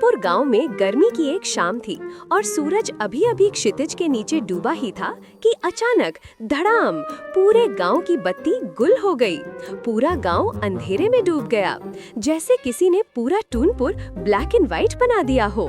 टूनपुर गांव में गर्मी की एक शाम थी और सूरज अभी अभी क्षितिज के नीचे डूबा ही था कि अचानक धड़ाम पूरे गांव की बत्ती गुल हो गई। पूरा गांव अंधेरे में डूब गया, जैसे किसी ने पूरा टूनपुर ब्लैक एंड व्हाइट बना दिया हो।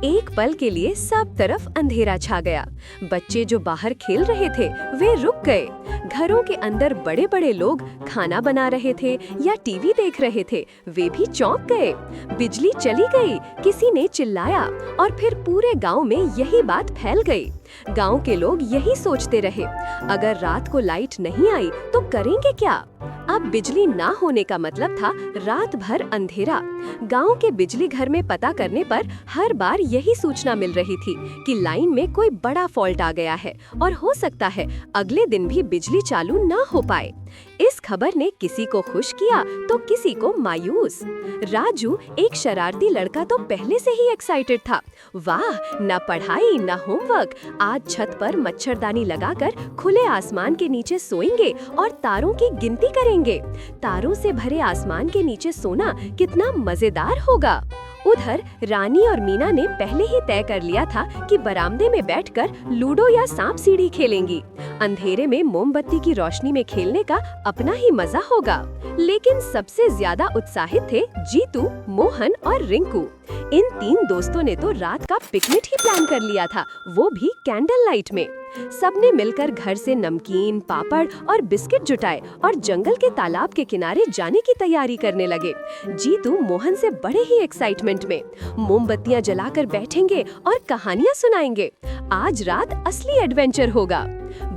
एक पल के लिए सब तरफ अंधेरा छा गया। बच्चे जो बाहर खेल रहे थे वे रुक गए। घरों के अंदर बड़े बड़े लोग खाना बना रहे थे या टीवी देख रहे थे, वे भी चौंक गए। बिजली चली गई, किसी ने चिल्लाया और फिर पूरे गांव में यही बात फैल गई। गांव के लोग यही सोचते रहे, अगर रात को लाइट नहीं आई तो करेंगे क्या। अब बिजली ना होने का मतलब था रात भर अंधेरा। गांव के बिजली घर में पता करने पर हर बार यही सूचना मिल रही थी कि लाइन में कोई बड़ा फॉल्ट आ गया है और हो सकता है अगले दिन भी बिजली चालू ना हो पाए। इस खबर ने किसी को खुश किया तो किसी को मायूस। राजू, एक शरारती लड़का, तो पहले से ही एक्साइटेड था। वाह, न पढ़ाई न होमवर्क, आज छत पर मच्छरदानी लगाकर खुले आसमान के नीचे सोएंगे और तारों की गिनती करेंगे। तारों से भरे आसमान के नीचे सोना कितना मजेदार होगा। उधर रानी और मीना ने पहले ही तय कर लिया था कि बरामदे में बैठकर लूडो या सांप सीढ़ी खेलेंगी। अंधेरे में मोमबत्ती की रोशनी में खेलने का अपना ही मजा होगा। लेकिन सबसे ज्यादा उत्साहित थे जीतू, मोहन और रिंकू। इन तीन दोस्तों ने तो रात का पिकनिक ही प्लान कर लिया था, वो भी कैंडल लाइट में। सबने मिलकर घर से नमकीन, पापड़ और बिस्किट जुटाए और जंगल के तालाब के किनारे जाने की तैयारी करने लगे। जीतू मोहन से बड़े ही एक्साइटमेंट में मोमबत्तियां जलाकर बैठेंगे और कहानियां सुनाएंगे। आज रात असली एडवेंचर होगा।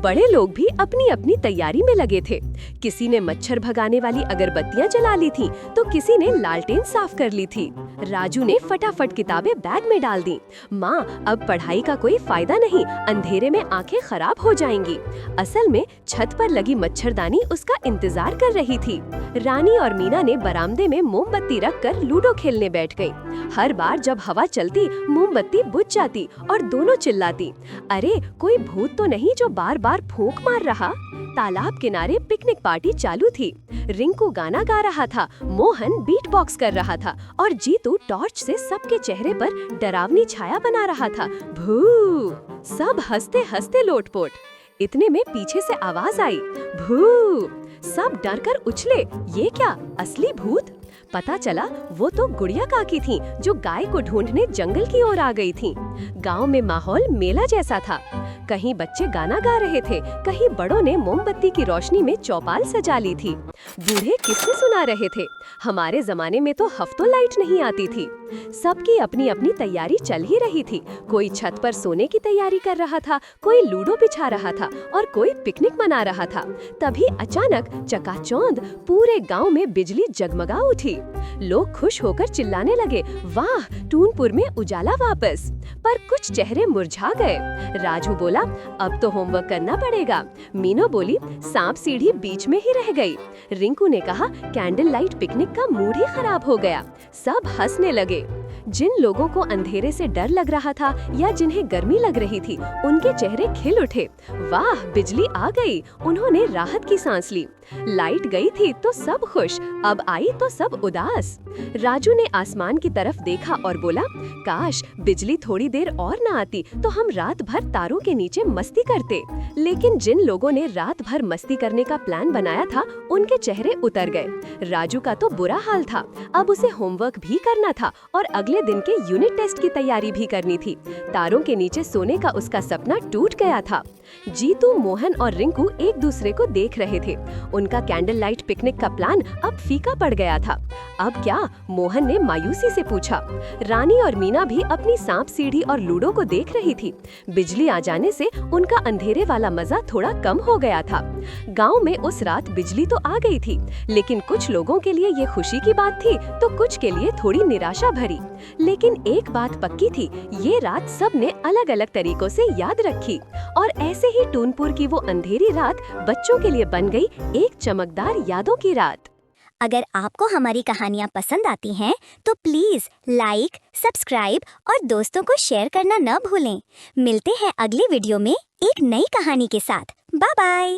बड़े लोग भी अपनी अपनी तैयारी में लगे थे। किसी ने मच्छर भगाने वाली अगरबत्तियां जला ली थी तो किसी ने लालटेन साफ कर ली थी। राजू ने फटाफट किताबें बैग में डाल दी। माँ, अब पढ़ाई का कोई फायदा नहीं, अंधेरे में आंखें खराब हो जाएंगी। असल में छत पर लगी मच्छरदानी उसका इंतजार कर रही थी। रानी और मीना ने बरामदे में मोमबत्ती रखकर लूडो खेलने बैठ गई। हर बार जब हवा चलती मोमबत्ती बुझ जाती और दोनों चिल्लाती, अरे कोई भूत तो नहीं जो बार बार फूंक मार रहा। तालाब किनारे पिकनिक पार्टी चालू थी। रिंकू गाना गा रहा था, मोहन बीट बॉक्स कर रहा था और जीतू टॉर्च से सबके चेहरे पर डरावनी छाया बना रहा था। भू! सब हंसते हंसते लोटपोट। इतने में पीछे से आवाज आई, भू! सब डरकर उछले, ये क्या, असली भूत? पता चला वो तो गुड़िया काकी थी जो गाय को ढूंढने जंगल की ओर आ गई थी। गांव में माहौल मेला जैसा था। कहीं बच्चे गाना गा रहे थे, कहीं बड़ों ने मोमबत्ती की रोशनी में चौपाल सजा ली थी। बूढ़े किस्से सुना रहे थे, हमारे जमाने में तो हफ्तों लाइट नहीं आती थी। सबकी अपनी अपनी तैयारी चल ही रही थी। कोई छत पर सोने की तैयारी कर रहा था, कोई लूडो बिछा रहा था और कोई पिकनिक मना रहा था। तभी अचानक चकाचौंध पूरे गांव में बिजली जगमगा उठी। लोग खुश होकर चिल्लाने लगे, वाह, टूनपुर में उजाला वापस। पर कुछ चेहरे मुरझा गए। राजू बोला, अब तो होमवर्क करना पड़ेगा। मीनो बोली, सांप सीढ़ी बीच में ही रह गई। रिंकू ने कहा, कैंडल लाइट पिकनिक का मूड ही खराब हो गया। सब हंसने लगे। जिन लोगों को अंधेरे से डर लग रहा था या जिन्हें गर्मी लग रही थी, उनके चेहरे खिल उठे। वाह, बिजली आ गई, उन्होंने राहत की सांस ली। लाइट गई थी तो सब खुश, अब आई तो सब उदास। राजू ने आसमान की तरफ देखा और बोला, काश बिजली थोड़ी देर और न आती तो हम रात भर तारों के नीचे मस्ती करते। लेकिन जिन लोगों ने रात भर मस्ती करने का प्लान बनाया था, उनके चेहरे उतर गए। राजू का तो बुरा हाल था, अब उसे होमवर्क भी करना था और अगले दिन के यूनिट टेस्ट की तैयारी भी करनी थी। तारों के नीचे सोने का उसका सपना टूट गया था। जीतू, मोहन और रिंकू एक दूसरे को देख रहे थे। उनका कैंडल लाइट पिकनिक का प्लान अब फीका पड़ गया था। अब क्या? मोहन ने मायूसी से पूछा। रानी और मीना भी अपनी सांप सीढ़ी और लूडो को देख रही थी। बिजली आ जाने से उनका अंधेरे वाला मजा थोड़ा कम हो गया था। गांव में उस रात बिजली तो आ गई थी, लेकिन कुछ लोगों के लिए ये खुशी की बात थी तो कुछ के लिए थोड़ी निराशा भरी। लेकिन एक बात पक्की थी, ये रात सबने अलग अलग तरीकों से याद रखी और ऐसे ही टूनपुर की वो अंधेरी रात बच्चों के लिए बन गई एक चमकदार यादों की रात। अगर आपको हमारी कहानियाँ पसंद आती हैं तो प्लीज लाइक, सब्सक्राइब और दोस्तों को शेयर करना न भूलें। मिलते हैं अगले वीडियो में एक नई कहानी के साथ। Bye bye.